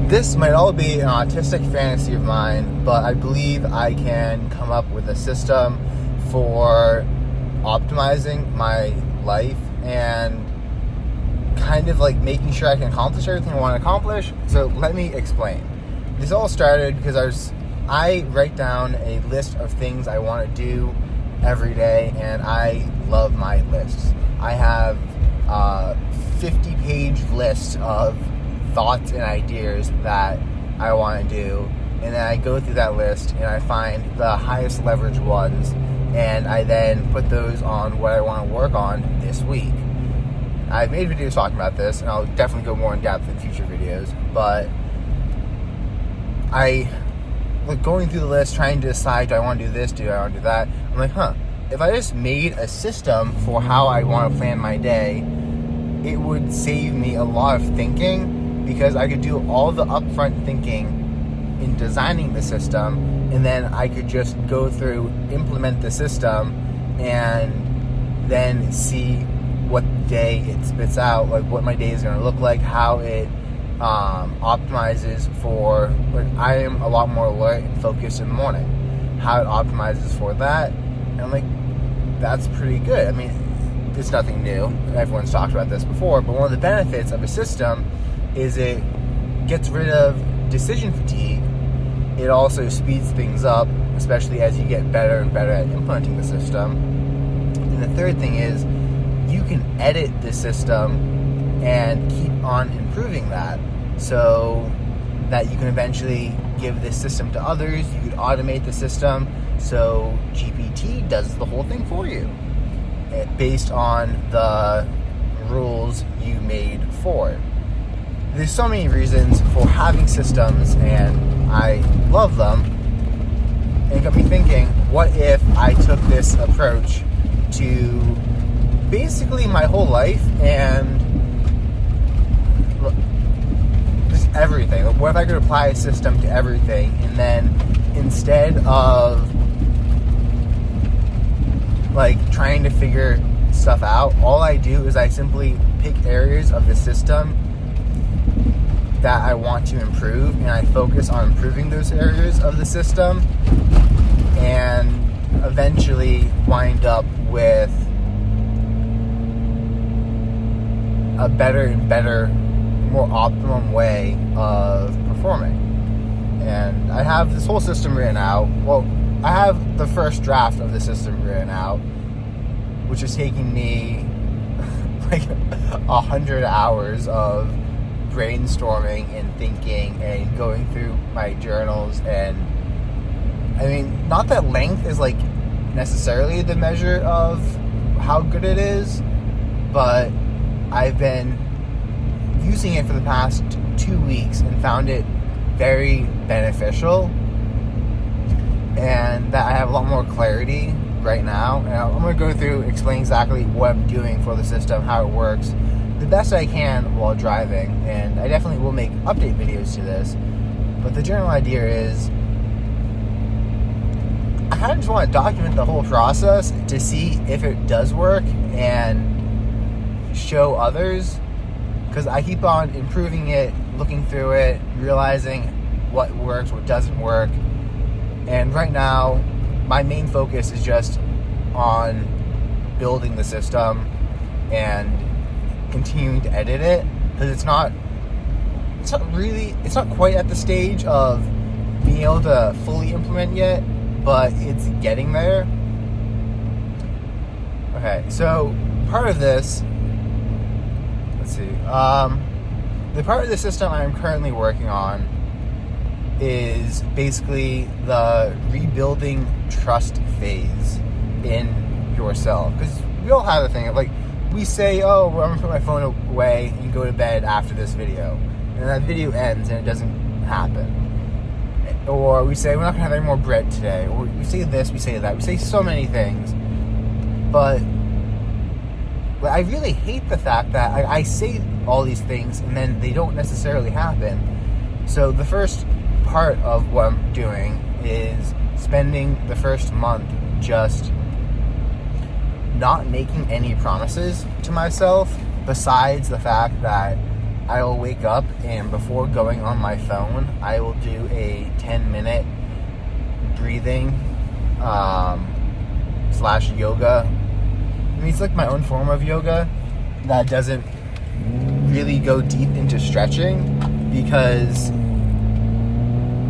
This might all be an autistic fantasy of mine, but I believe I can come up with a system for optimizing my life and kind of like making sure I can accomplish everything I want to accomplish. So let me explain. This all started because I write down a list of things I want to do every day, and I love my lists. I have a 50-page list of thoughts and ideas that I want to do, and then I go through that list and I find the highest leverage ones, and I then put those on what I want to work on this week. I've made videos talking about this, and I'll definitely go more in depth in future videos, but I like going through the list trying to decide, do I want to do this, do I want to do that? I'm like, if I just made a system for how I want to plan my day, it would save me a lot of thinking, because I could do all the upfront thinking in designing the system, and then I could just go through, implement the system, and then see what day it spits out, like what my day is going to look like, how it optimizes for, like, I am a lot more alert and focused in the morning, how it optimizes for that. And I'm like, that's pretty good. I mean, it's nothing new. Everyone's talked about this before, but one of the benefits of a system is it gets rid of decision fatigue. It also speeds things up, especially as you get better and better at implementing the system. And the third thing is, you can edit the system and keep on improving that, so that you can eventually give this system to others. You could automate the system so GPT does the whole thing for you, based on the rules you made for it. There's so many reasons for having systems, and I love them. And it got me thinking, what if I took this approach to basically my whole life and just everything? Like, what if I could apply a system to everything, and then instead of like trying to figure stuff out, all I do is I simply pick areas of the system that I want to improve, and I focus on improving those areas of the system, and eventually wind up with a better and better, more optimum way of performing. And I have this whole system written out. Well, I have the first draft of the system written out, which is taking me like 100 hours of brainstorming and thinking and going through my journals. And I mean, not that length is like necessarily the measure of how good it is, but I've been using it for the past 2 weeks and found it very beneficial, and that I have a lot more clarity right now. And I'm going to go through, explain exactly what I'm doing for the system, how it works, the best I can while driving. And I definitely will make update videos to this, but the general idea is I kind of just want to document the whole process to see if it does work and show others, because I keep on improving it, looking through it, realizing what works, what doesn't work. And right now my main focus is just on building the system and continuing to edit it, because it's not quite at the stage of being able to fully implement yet, but it's getting there. Okay, so part of this, let's see, the part of the system I'm currently working on is basically the rebuilding trust phase in yourself. Because we all have a thing of, like, we say, oh, well, I'm going to put my phone away and go to bed after this video. And that video ends and it doesn't happen. Or we say, we're not going to have any more bread today. Or we say this, we say that. We say so many things. But I really hate the fact that I say all these things and then they don't necessarily happen. So the first part of what I'm doing is spending the first month just not making any promises to myself, besides the fact that I will wake up, and before going on my phone, I will do a 10-minute breathing slash yoga. I mean, it's like my own form of yoga that doesn't really go deep into stretching, because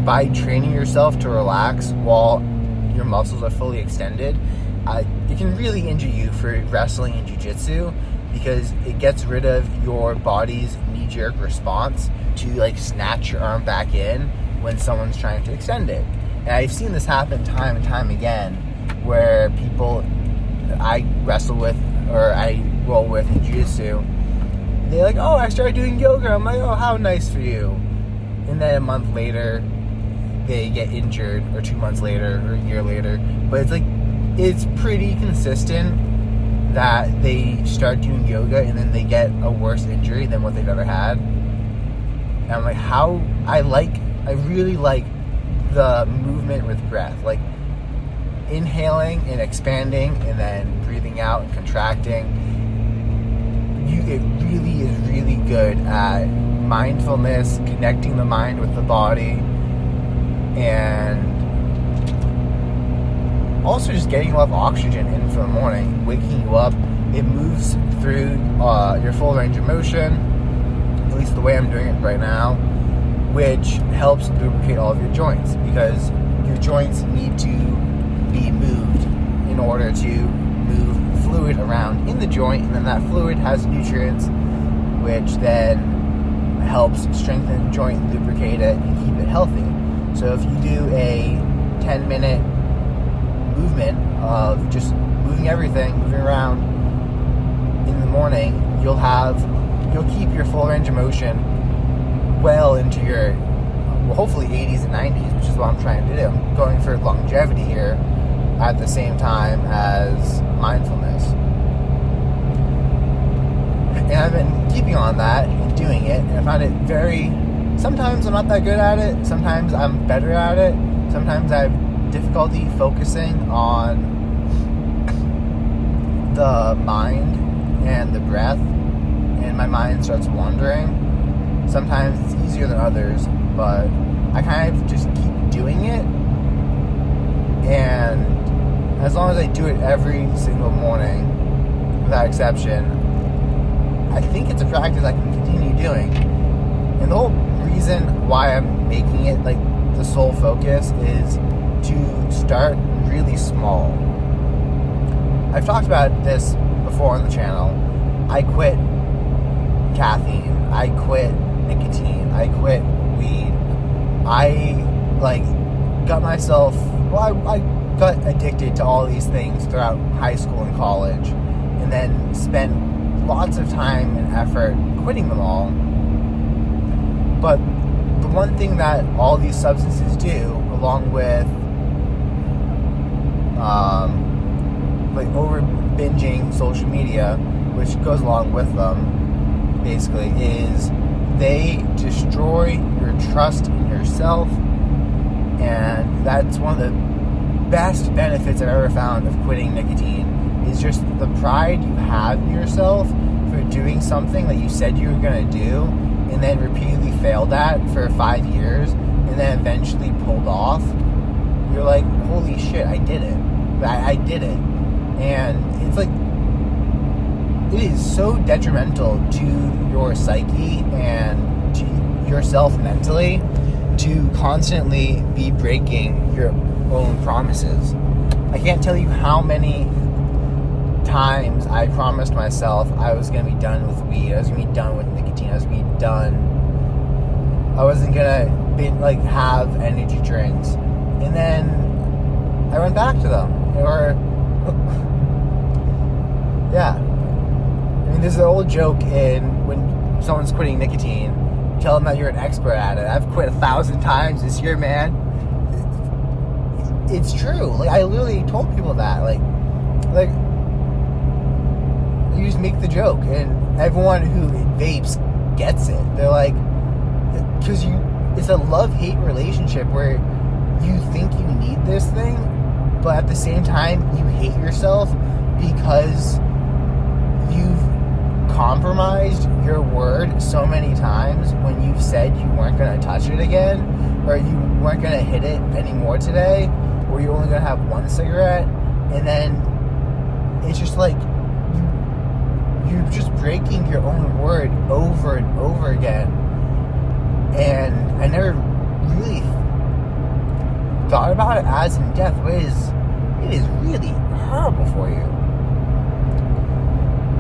by training yourself to relax while your muscles are fully extended, it can really injure you for wrestling and jiu-jitsu, because it gets rid of your body's knee-jerk response to like snatch your arm back in when someone's trying to extend it. And I've seen this happen time and time again, where people I wrestle with or I roll with in jiu-jitsu, they're like, oh, I started doing yoga. I'm like, oh, how nice for you. And then a month later, they get injured, or 2 months later, or a year later. But it's like, it's pretty consistent that they start doing yoga and then they get a worse injury than what they've ever had. And I'm like, I really like the movement with breath. Like, inhaling and expanding and then breathing out and contracting. It really is really good at mindfulness, connecting the mind with the body, and also just getting enough oxygen in for the morning, waking you up. It moves through your full range of motion, at least the way I'm doing it right now, which helps lubricate all of your joints, because your joints need to be moved in order to move fluid around in the joint, and then that fluid has nutrients, which then helps strengthen the joint, lubricate it, and keep it healthy. So if you do a 10-minute movement of just moving everything, moving around in the morning, you'll keep your full range of motion well into your, hopefully 80s and 90s, which is what I'm trying to do. I'm going for longevity here at the same time as mindfulness. And I've been keeping on that and doing it, and I find it sometimes I'm not that good at it, sometimes I'm better at it, sometimes I have difficulty focusing on the mind and the breath, and my mind starts wandering. Sometimes it's easier than others, but I kind of just keep doing it, and as long as I do it every single morning, without exception, I think it's a practice I can continue doing. And the whole reason why I'm making it like the sole focus is to start really small. I've talked about this before on the channel. I quit caffeine. I quit nicotine. I quit weed. I got addicted to all these things throughout high school and college, and then spent lots of time and effort quitting them all. But the one thing that all these substances do, along with over binging social media, which goes along with them, basically, is they destroy your trust in yourself. And that's one of the best benefits I've ever found of quitting nicotine, is just the pride you have in yourself for doing something that you said you were going to do and then repeatedly failed at for 5 years and then eventually pulled off. You're like, holy shit, I did it. I did it. And it's like, it is so detrimental to your psyche and to yourself mentally to constantly be breaking your own promises. I can't tell you how many times I promised myself I was going to be done with weed, I was going to be done with nicotine, I was going to be done, I wasn't going to have energy drinks, and then I went back to them. Or yeah, I mean, there's an old joke in when someone's quitting nicotine, tell them that you're an expert at it. I've quit 1,000 times this year, man. It's true. I literally told people that. You just make the joke, and everyone who vapes gets it. They're like, because it's a love-hate relationship where you think you need this thing, but at the same time, you hate yourself because you've compromised your word so many times when you've said you weren't going to touch it again, or you weren't going to hit it anymore today, or you're only going to have one cigarette, and then it's just like you're just breaking your own word over and over again. And I never really thought about it as in depth, but it is really horrible for you.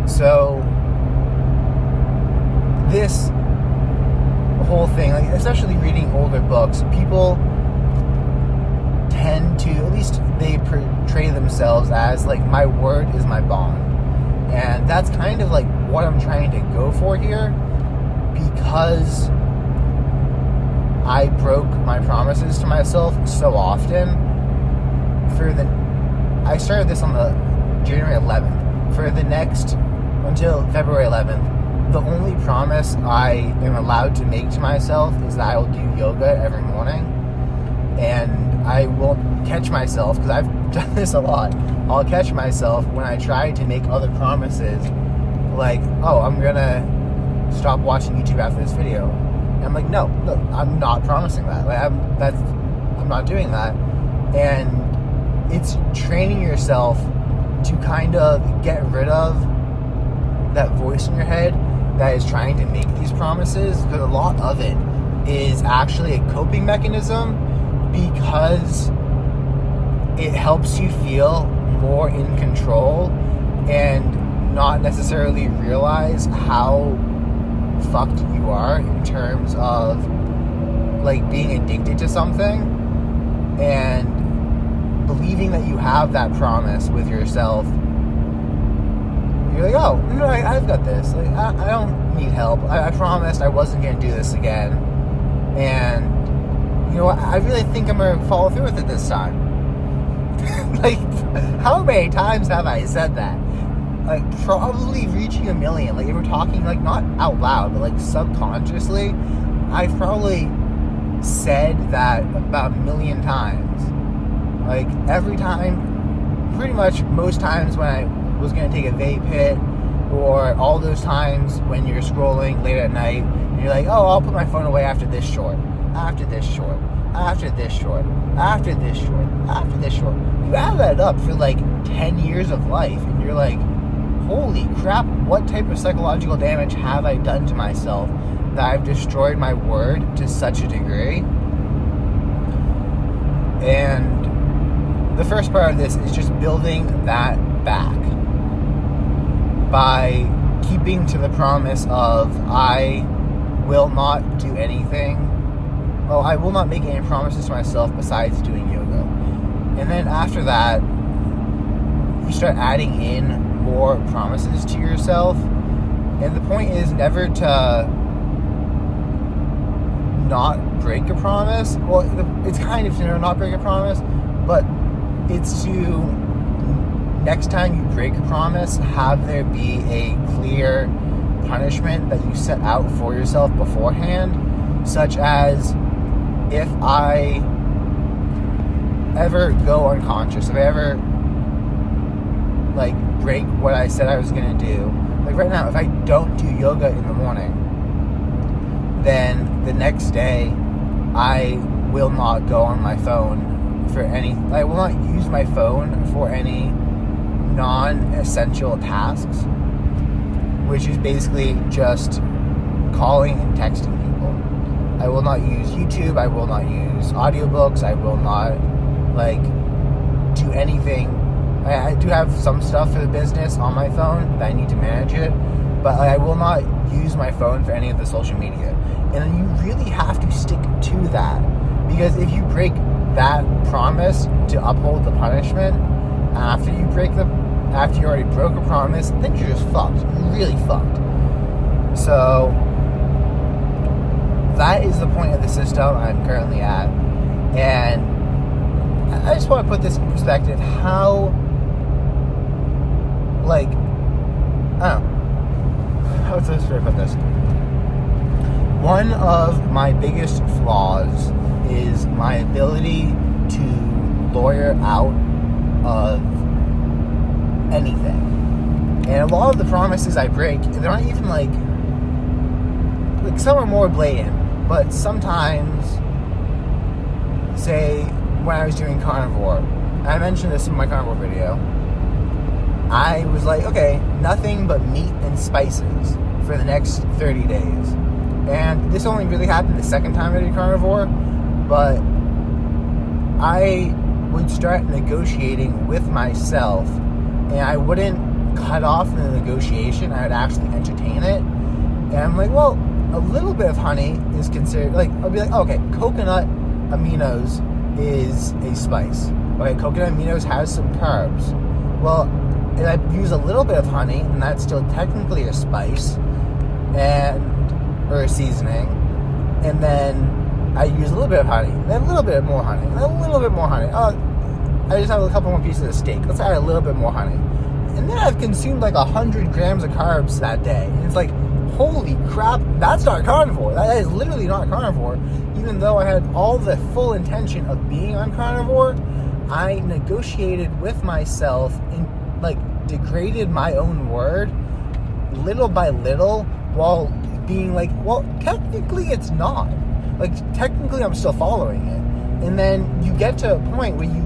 So this whole thing, like especially reading older books, people tend to, at least they portray themselves as like, my word is my bond. And that's kind of like what I'm trying to go for here, because I broke my promises to myself so often. I started this on the January 11th. For the next, until February 11th, the only promise I am allowed to make to myself is that I will do yoga every morning. And I will catch myself, because I've done this a lot, I'll catch myself when I try to make other promises, like, oh, I'm gonna stop watching YouTube after this video. And I'm like, no, I'm not promising that. Like, I'm not doing that. And it's training yourself to kind of get rid of that voice in your head that is trying to make these promises, because a lot of it is actually a coping mechanism, because it helps you feel more in control and not necessarily realize how fucked you are in terms of like being addicted to something and believing that you have that promise with yourself. You're like, oh, no, I've got this. Like, I don't need help. I promised I wasn't going to do this again. And, you know what? I really think I'm going to follow through with it this time. Like, how many times have I said that? Like, probably reaching 1 million. Like, if we're talking, like, not out loud, but, like, subconsciously, I've probably said that about 1 million times. Like, every time, pretty much most times when I was going to take a vape hit, or all those times when you're scrolling late at night, and you're like, oh, I'll put my phone away after this short, after this short, after this short, after this short, after this short. You add that up for, like, 10 years of life, and you're like, holy crap, what type of psychological damage have I done to myself that I've destroyed my word to such a degree? And the first part of this is just building that back by keeping to the promise of I will not do anything. Oh, I will not make any promises to myself besides doing yoga. And then after that, you start adding in more promises to yourself. And the point is never to not break a promise. Well, it's kind of to not break a promise, but it's to, next time you break a promise, have there be a clear punishment that you set out for yourself beforehand, such as if I ever go unconscious, if I ever like break what I said I was going to do, like right now, if I don't do yoga in the morning, then the next day I will not go on my phone for any, I will not use my phone for any non-essential tasks, which is basically just calling and texting people. I will not use YouTube, I will not use audiobooks, I will not like do anything. I do have some stuff for the business on my phone that I need to manage it, but I will not use my phone for any of the social media. And you really have to stick to that, because if you break that promise to uphold the punishment after you already broke a promise, then you're just fucked. You're really fucked. So that is the point of the system I'm currently at. And I just want to put this in perspective, how, like, I don't know, how to put this. One of my biggest flaws is my ability to lawyer out of anything. And a lot of the promises I break, they're not even like some are more blatant, but sometimes, say, when I was doing carnivore, I mentioned this in my carnivore video, I was like, okay, nothing but meat and spices for the next 30 days. And this only really happened the second time I did carnivore, but I would start negotiating with myself, and I wouldn't cut off the negotiation, I would actually entertain it. And I'm like, well, a little bit of honey is considered, like, I'll be like, oh, okay, coconut aminos is a spice. Okay, coconut aminos has some carbs. Well, if I use a little bit of honey, and that's still technically a spice, or a seasoning, and then I use a little bit of honey, and then a little bit more honey, and then a little bit more honey. Oh, I just have a couple more pieces of steak. Let's add a little bit more honey. And then I've consumed like 100 grams of carbs that day. And it's like, holy crap, that's not carnivore. That is literally not carnivore. Even though I had all the full intention of being on carnivore, I negotiated with myself and like degraded my own word little by little, while being like, well, technically it's not. Like, technically I'm still following it. And then you get to a point where you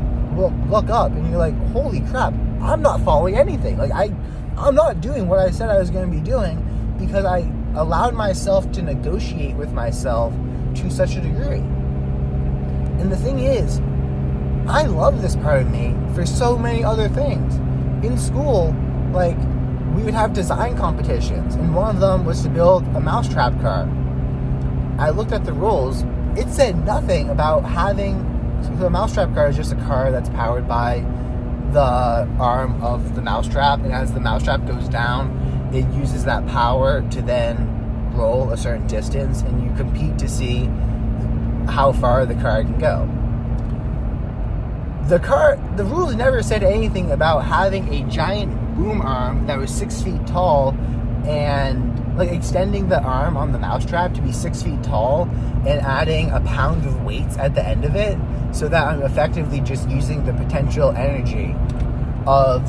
look up and you're like, holy crap, I'm not following anything. Like, I'm not doing what I said I was going to be doing, because I allowed myself to negotiate with myself to such a degree. And the thing is, I love this part of me for so many other things. In school, like, we would have design competitions, and one of them was to build a mousetrap car. I looked at the rules. It said nothing about having... So the mousetrap car is just a car that's powered by the arm of the mousetrap, and as the mousetrap goes down, it uses that power to then roll a certain distance, and you compete to see how far the car can go. The rules never said anything about having a giant boom arm that was 6 feet tall, and like extending the arm on the mousetrap to be 6 feet tall and adding a pound of weights at the end of it, so that I'm effectively just using the potential energy of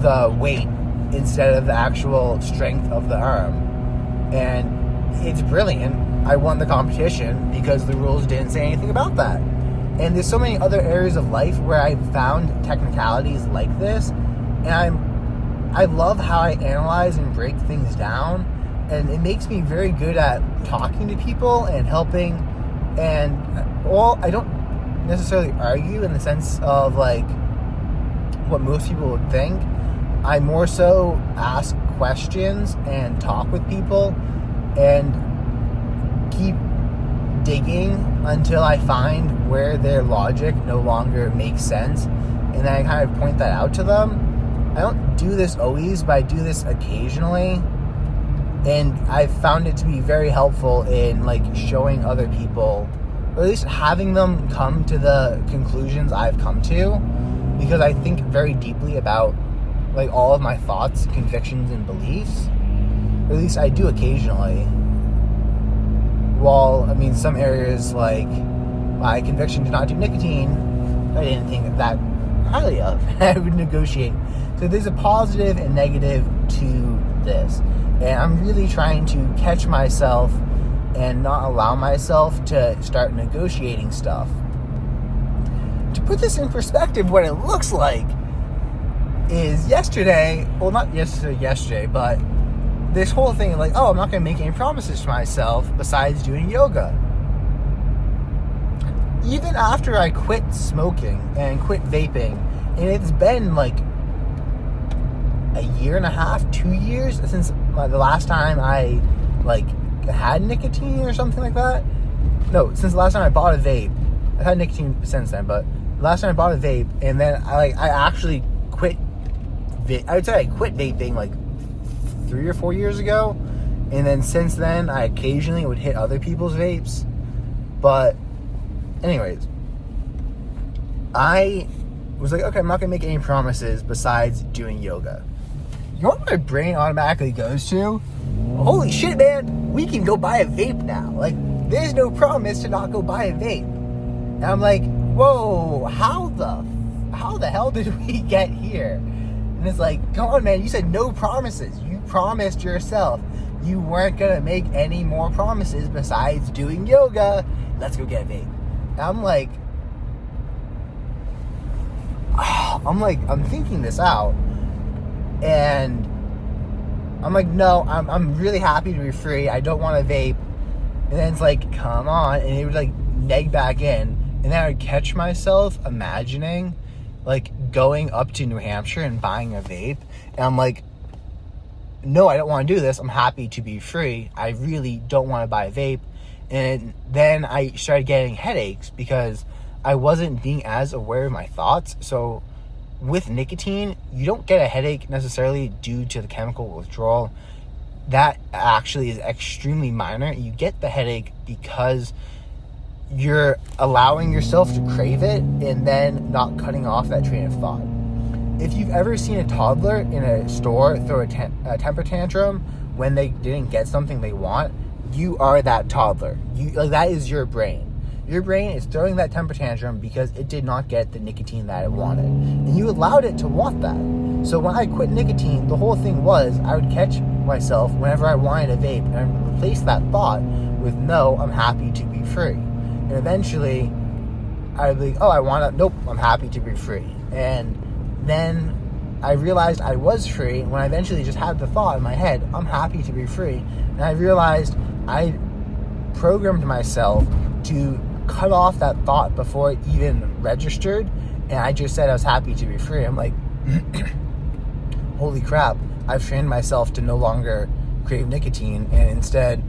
the weight instead of the actual strength of the arm. And it's brilliant. I won the competition because the rules didn't say anything about that. And there's so many other areas of life where I've found technicalities like this, and I love how I analyze and break things down, and it makes me very good at talking to people and helping. And well, I don't necessarily argue in the sense of like what most people would think. I more so ask questions and talk with people and keep digging until I find where their logic no longer makes sense, and then I kind of point that out to them. I don't do this always, but I do this occasionally, and I've found it to be very helpful in like showing other people, or at least having them come to the conclusions I've come to, because I think very deeply about like all of my thoughts, convictions, and beliefs. Or at least I do occasionally. While, I mean, some areas like my conviction to not do nicotine, I didn't think that highly of. I would negotiate. So there's a positive and negative to this. And I'm really trying to catch myself and not allow myself to start negotiating stuff. To put this in perspective, what it looks like is yesterday, well, not yesterday, but this whole thing, like, oh, I'm not going to make any promises to myself besides doing yoga. Even after I quit smoking and quit vaping, and it's been like a year and a half, 2 years since the last time I like had nicotine or something like that. No, since the last time I bought a vape. I've had nicotine since then, but the last time I bought a vape, and then I actually quit. I would say I quit vaping like 3 or 4 years ago, and then since then I occasionally would hit other people's vapes. But anyways, I was like, okay, I'm not gonna make any promises besides doing yoga. You know what my brain automatically goes to? Holy shit, man, we can go buy a vape now. Like, there's no promise to not go buy a vape. And I'm like, whoa, how the hell did we get here? And it's like, come on, man, you said no promises. You promised yourself you weren't going to make any more promises besides doing yoga. Let's go get a vape. And I'm thinking this out. And I'm like, no, I'm really happy to be free. I don't want to vape. And then it's like, come on. And it would like neg back in. And then I would catch myself imagining like going up to New Hampshire and buying a vape. And I'm like, no, I don't want to do this. I'm happy to be free. I really don't want to buy a vape. And then I started getting headaches because I wasn't being as aware of my thoughts. So with nicotine, you don't get a headache necessarily due to the chemical withdrawal. That actually is extremely minor. You get the headache because you're allowing yourself to crave it and then not cutting off that train of thought. If you've ever seen a toddler in a store throw a temper tantrum when they didn't get something they want, you are that toddler. That is your brain. Your brain is throwing that temper tantrum because it did not get the nicotine that it wanted. And you allowed it to want that. So when I quit nicotine, the whole thing was I would catch myself whenever I wanted a vape and replace that thought with, no, I'm happy to be free. And eventually, I'd be like, nope, I'm happy to be free. And then I realized I was free when I eventually just had the thought in my head, I'm happy to be free. And I realized I programmed myself to cut off that thought before it even registered. And I just said I was happy to be free. I'm like, holy crap, I've trained myself to no longer crave nicotine and instead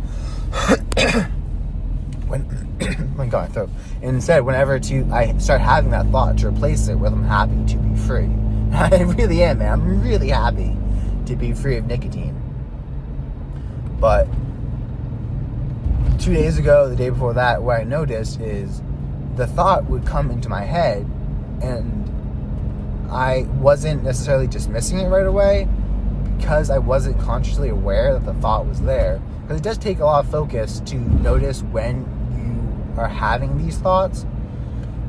whenever I start having that thought, to replace it with I'm happy to be free. I really am, man. I'm really happy to be free of nicotine. But 2 days ago, the day before that, what I noticed is the thought would come into my head and I wasn't necessarily dismissing it right away because I wasn't consciously aware that the thought was there. Because it does take a lot of focus to notice when you are having these thoughts.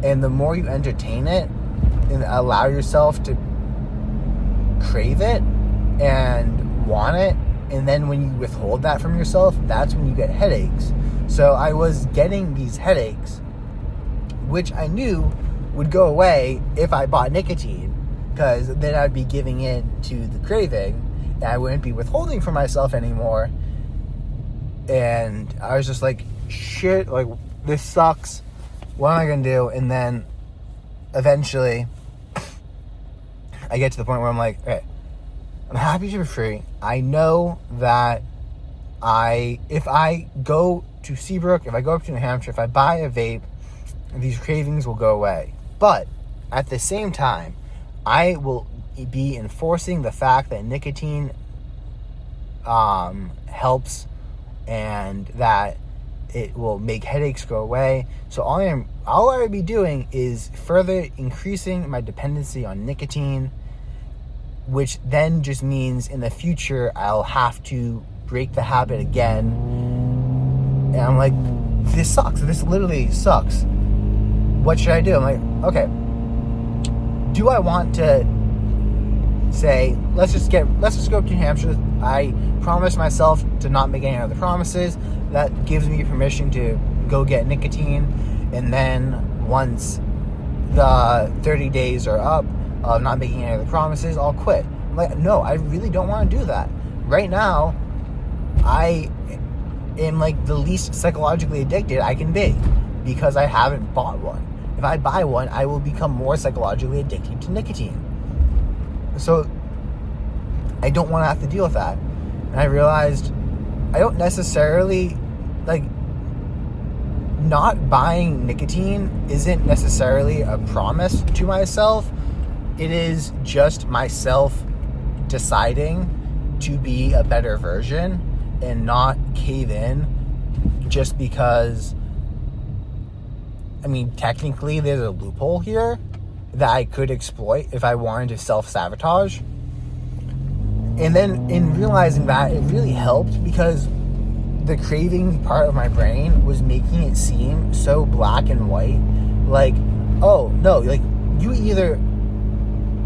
And the more you entertain it and allow yourself to crave it and want it, and then when you withhold that from yourself, that's when you get headaches. So I was getting these headaches, which I knew would go away if I bought nicotine, because then I'd be giving in to the craving and I wouldn't be withholding from myself anymore. And I was just like, shit, like, this sucks. What am I gonna do? And then eventually I get to the point where I'm like, okay, I'm happy to be free. I know that if I go to Seabrook, if I go up to New Hampshire, if I buy a vape, these cravings will go away. But at the same time, I will be enforcing the fact that nicotine helps and that it will make headaches go away. So all I would be doing is further increasing my dependency on nicotine, which then just means in the future I'll have to break the habit again. And I'm like, this sucks. This literally sucks. What should I do? I'm like, okay, do I want to say, let's just go up to New Hampshire. I promised myself to not make any other promises. That gives me permission to go get nicotine. And then once the 30 days are up of not making any other promises, I'll quit. I'm like, no, I really don't want to do that. Right now, I am like the least psychologically addicted I can be because I haven't bought one. If I buy one, I will become more psychologically addicted to nicotine. So I don't want to have to deal with that. And I realized I don't necessarily, like, not buying nicotine isn't necessarily a promise to myself. It is just myself deciding to be a better version and not cave in just because, I mean, technically there's a loophole here that I could exploit if I wanted to self-sabotage. And then in realizing that, it really helped because the craving part of my brain was making it seem so black and white. Like, oh, no, like, you either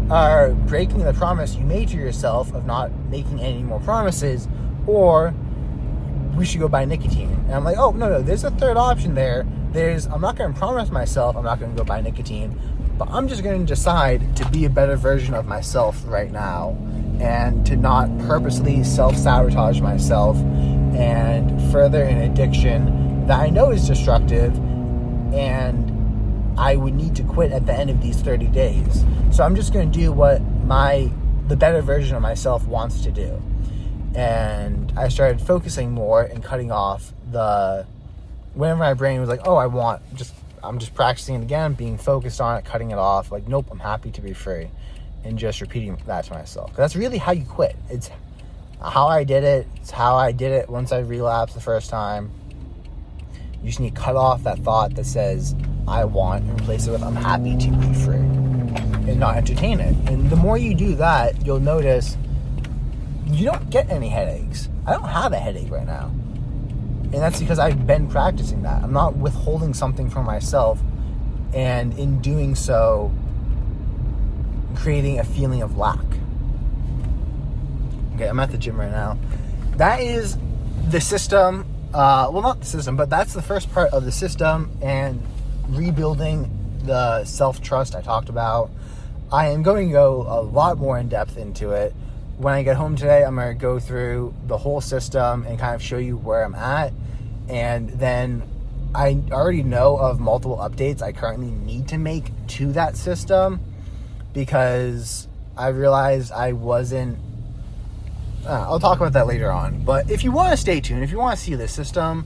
are breaking the promise you made to yourself of not making any more promises, or we should go buy nicotine. And I'm like, oh, no, there's a third option there. I'm not going to promise myself I'm not going to go buy nicotine, but I'm just going to decide to be a better version of myself right now and to not purposely self-sabotage myself and further an addiction that I know is destructive and I would need to quit at the end of these 30 days. So I'm just going to do what the better version of myself wants to do. And I started focusing more and cutting off whenever my brain was like, oh, I'm just practicing it again, being focused on it, cutting it off. Like, nope, I'm happy to be free. And just repeating that to myself. That's really how you quit. It's how I did it. It's how I did it once I relapsed the first time. You just need to cut off that thought that says, I want, and replace it with, I'm happy to be free. And not entertain it. And the more you do that, you'll notice you don't get any headaches. I don't have a headache right now. And that's because I've been practicing that. I'm not withholding something from myself, and in doing so, creating a feeling of lack. Okay, I'm at the gym right now. That is the system. Well, not the system, but that's the first part of the system and rebuilding the self-trust I talked about. I am going to go a lot more in depth into it. When I get home today, I'm going to go through the whole system and kind of show you where I'm at. And then I already know of multiple updates I currently need to make to that system because I realized I wasn't... I'll talk about that later on. But if you want to stay tuned, if you want to see the system,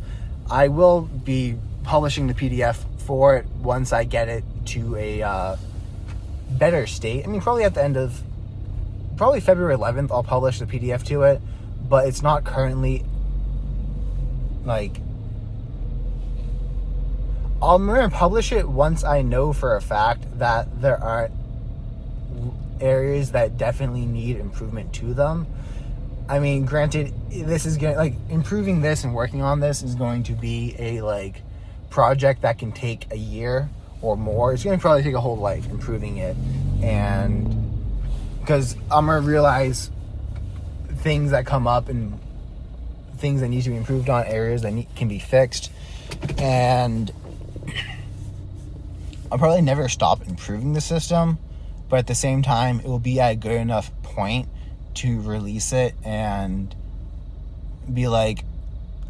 I will be publishing the PDF for it once I get it to a better state. I mean, probably at the end of... Probably February 11th, I'll publish the PDF to it, but it's not currently, like... I'm going to publish it once I know for a fact that there aren't areas that definitely need improvement to them. I mean, granted, this is going to, like, improving this and working on this is going to be a, like, project that can take a year or more. It's going to probably take a whole life improving it, and because I'm going to realize things that come up and things that need to be improved on, areas that can be fixed, and I'll probably never stop improving the system, but at the same time, it will be at a good enough point to release it and be like,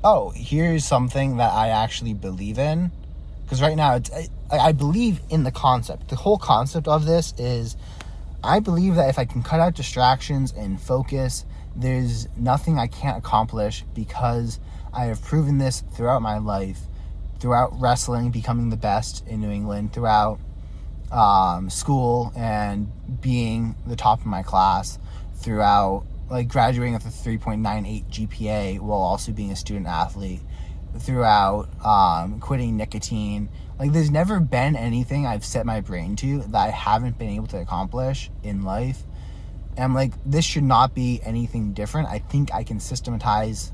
oh, here's something that I actually believe in. Because right now, I believe in the concept. The whole concept of this is, I believe that if I can cut out distractions and focus, there's nothing I can't accomplish, because I have proven this throughout my life, throughout wrestling, becoming the best in New England, throughout school and being the top of my class, throughout like graduating with a 3.98 GPA while also being a student athlete, throughout quitting nicotine. Like, there's never been anything I've set my brain to that I haven't been able to accomplish in life. And I'm like, this should not be anything different. I think I can systematize...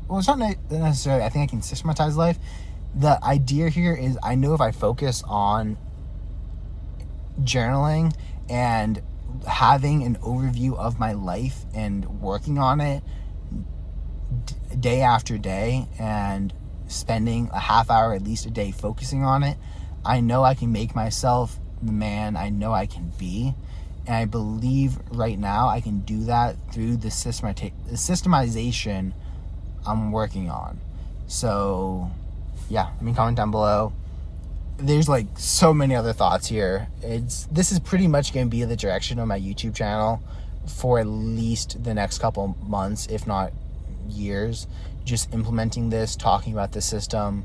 Well, it's not necessarily I think I can systematize life. The idea here is, I know if I focus on journaling and having an overview of my life and working on it day after day and spending a half hour at least a day focusing on it, I know I can make myself the man I know I can be. And I believe right now I can do that through the systemization I'm working on. So yeah, I mean, comment down below. There's like so many other thoughts here. This is pretty much going to be the direction of my YouTube channel for at least the next couple months, if not years. Just implementing this, talking about the system,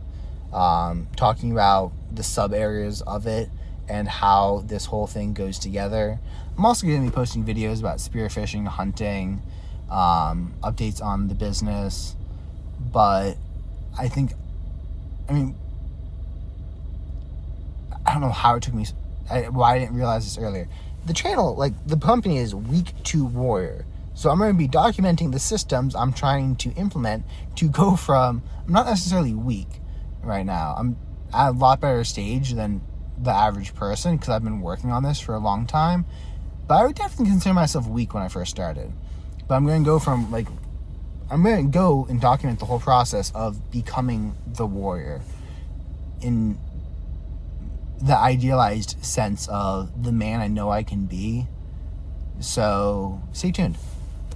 talking about the sub areas of it and how this whole thing goes together. I'm also going to be posting videos about spearfishing, hunting, updates on the business. But I don't know how it took me, why I didn't realize this earlier. The channel, like, the company is Week 2 Warrior. So I'm going to be documenting the systems I'm trying to implement to go from, I'm not necessarily weak right now. I'm at a lot better stage than the average person because I've been working on this for a long time. But I would definitely consider myself weak when I first started. But I'm going to go from, like, I'm going to go and document the whole process of becoming the warrior in the idealized sense of the man I know I can be. So, stay tuned.